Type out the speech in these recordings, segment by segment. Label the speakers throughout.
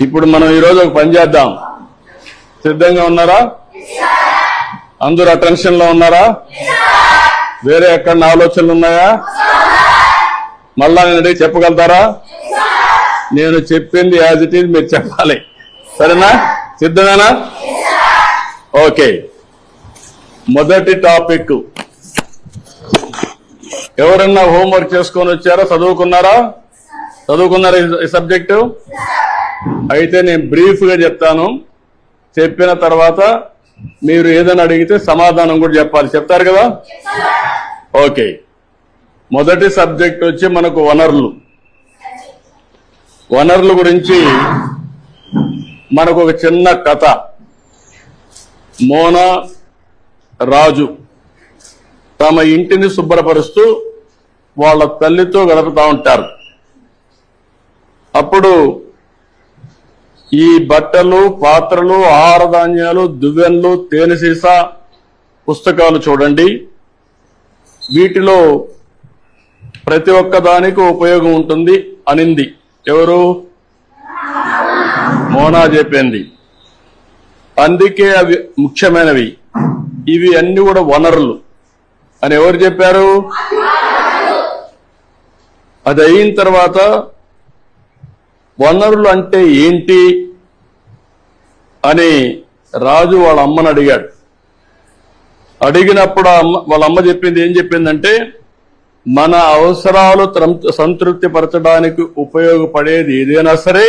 Speaker 1: ఇప్పుడు మనం ఈరోజు ఒక పని చేద్దాం. సిద్ధంగా ఉన్నారా? అందరూ అటెన్షన్ లో ఉన్నారా? వేరే ఎక్కడ ఆలోచనలు ఉన్నాయా? మళ్ళా నేను చెప్పగలుగుతారా? నేను చెప్పింది యాజ్ ఇట్ ఈజ్ మీరు చెప్పాలి. సరేనా? సిద్ధమేనా? ఓకే. మొదటి టాపిక్, ఎవరన్నా హోంవర్క్ చేసుకొని వచ్చారా? చదువుకున్నారా ఈ సబ్జెక్టు? అయితే నేను బ్రీఫ్ గా చెప్తాను. చెప్పిన తర్వాత మీరు ఏదైనా అడిగితే సమాధానం కూడా చెప్పాలి. చెప్తారు కదా? ఓకే. మొదటి సబ్జెక్ట్ వచ్చి మనకు వనరుల గురించి మనకు ఒక చిన్న కథ. మోనా రాజు తమ ఇంటిని శుభ్రపరుస్తూ వాళ్ళ తల్లితో గడుపుతా ఉంటారు. అప్పుడు ఈ బట్టలు, పాత్రలు, ఆహార ధాన్యాలు, దువ్వెన్లు, తేనె సీసా, పుస్తకాలు చూడండి. వీటిలో ప్రతి ఒక్క దానికి ఉపయోగం ఉంటుంది అనింది. ఎవరు? మోనా చెప్పింది. అందుకే అవి ముఖ్యమైనవి. ఇవి అన్ని కూడా వనరులు అని ఎవరు చెప్పారు? అది అయిన తర్వాత వనరులు అంటే ఏంటి అని రాజు వాళ్ళ అమ్మని అడిగాడు. అడిగినప్పుడు వాళ్ళ అమ్మ చెప్పింది ఏం చెప్పిందంటే, మన అవసరాలు సంతృప్తి పరచడానికి ఉపయోగపడేది ఏదైనా సరే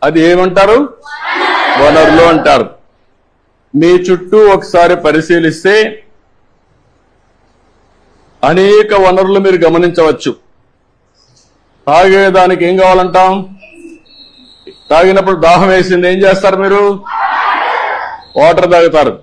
Speaker 1: అది ఏమంటారు? వనరులు అంటారు. మీ చుట్టూ ఒకసారి పరిశీలిస్తే అనేక వనరులు మీరు గమనించవచ్చు. తాగేదానికి ఏం కావాలంటాం? తాగినప్పుడు దాహం వేసింది, ఏం చేస్తారు మీరు? వాటర్ తాగుతారు.